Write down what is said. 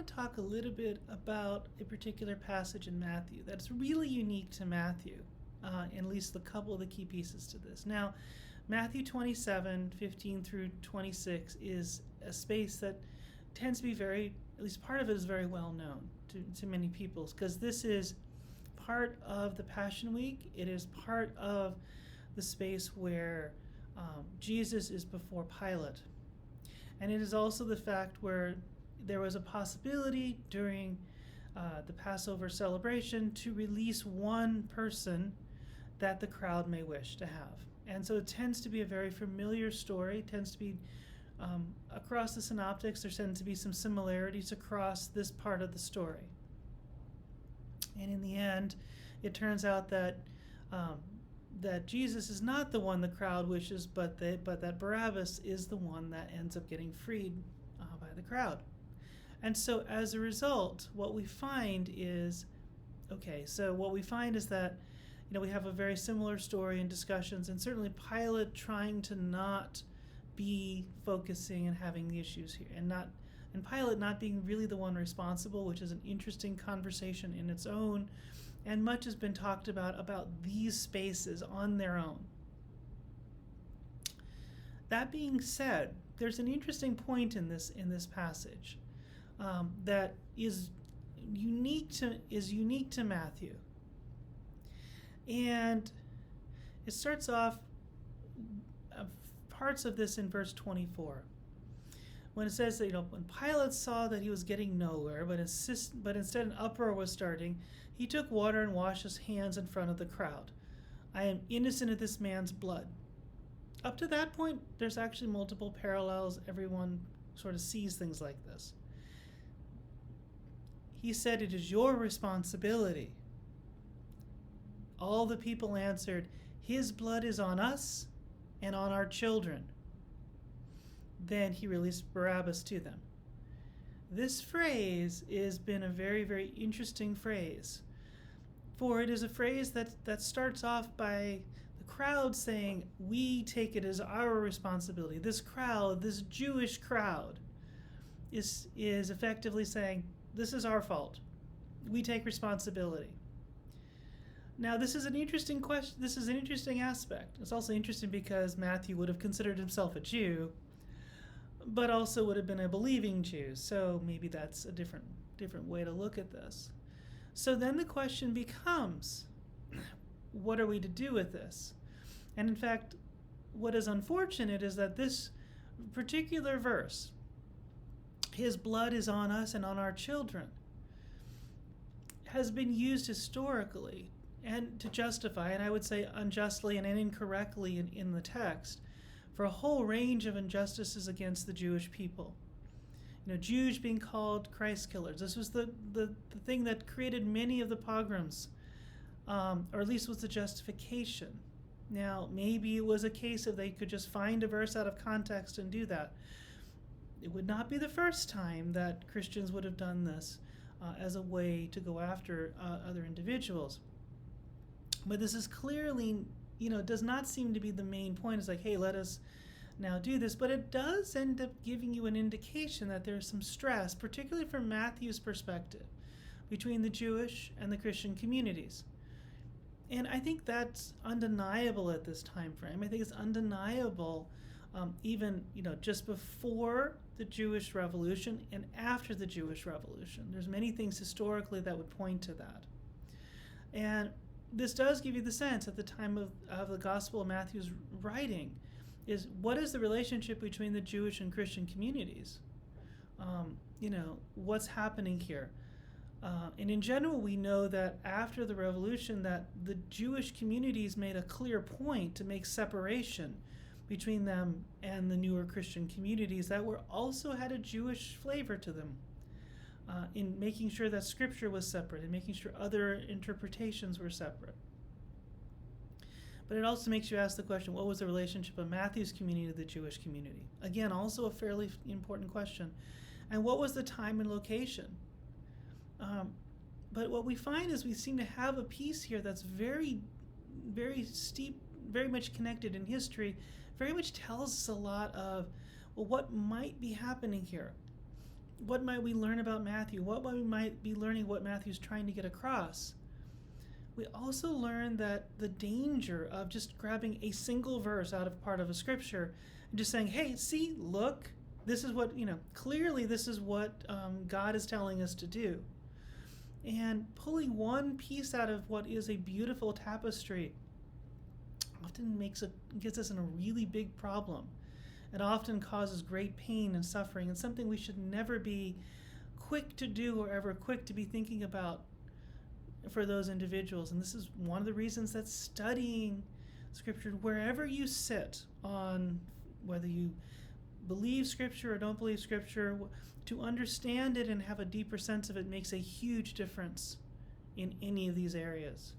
to talk a little bit about a particular passage in Matthew that's really unique to Matthew, at least a couple of the key pieces to this. Now, Matthew 27:15 through 26 is a space that tends to be at least part of it is very well known to many people, because this is part of the Passion Week. It is part of the space where Jesus is before Pilate. And it is also the fact where there was a possibility during the Passover celebration to release one person that the crowd may wish to have. And so it tends to be a very familiar story. It tends to be across the synoptics. There tend to be some similarities across this part of the story. And in the end, it turns out that that Jesus is not the one the crowd wishes, but that Barabbas is the one that ends up getting freed by the crowd. And so as a result, what we find is that we have a very similar story and discussions, and certainly Pilate trying to not be focusing and having the issues here, and Pilate not being really the one responsible, which is an interesting conversation in its own. And much has been talked about these spaces on their own. That being said, there's an interesting point in this passage that is unique to Matthew, and it starts off parts of this in verse 24. When it says that when Pilate saw that he was getting nowhere, but instead an uproar was starting, he took water and washed his hands in front of the crowd. I am innocent of this man's blood. Up to that point, there's actually multiple parallels. Everyone sort of sees things like this. He said, it is your responsibility. All the people answered, his blood is on us and on our children. Then he released Barabbas to them. This phrase has been a very, very interesting phrase, for it is a phrase that starts off by the crowd saying, we take it as our responsibility. This crowd, this Jewish crowd, is effectively saying, this is our fault. We take responsibility. Now, this is an interesting question. This is an interesting aspect. It's also interesting because Matthew would have considered himself a Jew, but also would have been a believing Jew. So maybe that's a different way to look at this. So then the question becomes, what are we to do with this? And in fact, what is unfortunate is that this particular verse, his blood is on us and on our children, has been used historically and to justify, and I would say unjustly and incorrectly in the text, for a whole range of injustices against the Jewish people. Jews being called Christ killers. This was the thing that created many of the pogroms, or at least was the justification. Now, maybe it was a case if they could just find a verse out of context and do that. It would not be the first time that Christians would have done this as a way to go after other individuals. But this is clearly, does not seem to be the main point. It's like, hey, let us now do this. But it does end up giving you an indication that there's some stress, particularly from Matthew's perspective, between the Jewish and the Christian communities. And I think that's undeniable at this time frame. I think it's undeniable even, just before the Jewish Revolution and after the Jewish Revolution. There's many things historically that would point to that. And this does give you the sense at the time of the Gospel of Matthew's writing is what is the relationship between the Jewish and Christian communities? What's happening here? And in general, we know that after the revolution that the Jewish communities made a clear point to make separation between them and the newer Christian communities that also had a Jewish flavor to them. In making sure that scripture was separate and making sure other interpretations were separate. But it also makes you ask the question, what was the relationship of Matthew's community to the Jewish community? Again, also a fairly important question. And what was the time and location? But what we find is we seem to have a piece here that's very, very steep, very much connected in history, very much tells us a lot of, what might be happening here. what might we learn about Matthew? What we might be learning what Matthew's trying to get across? We also learn that the danger of just grabbing a single verse out of part of a scripture and just saying, hey, see, look, this is what, clearly this is what God is telling us to do. And pulling one piece out of what is a beautiful tapestry often gets us in a really big problem. It often causes great pain and suffering, and something we should never be quick to do or ever quick to be thinking about for those individuals. And this is one of the reasons that studying Scripture, wherever you sit on whether you believe Scripture or don't believe Scripture, to understand it and have a deeper sense of it makes a huge difference in any of these areas.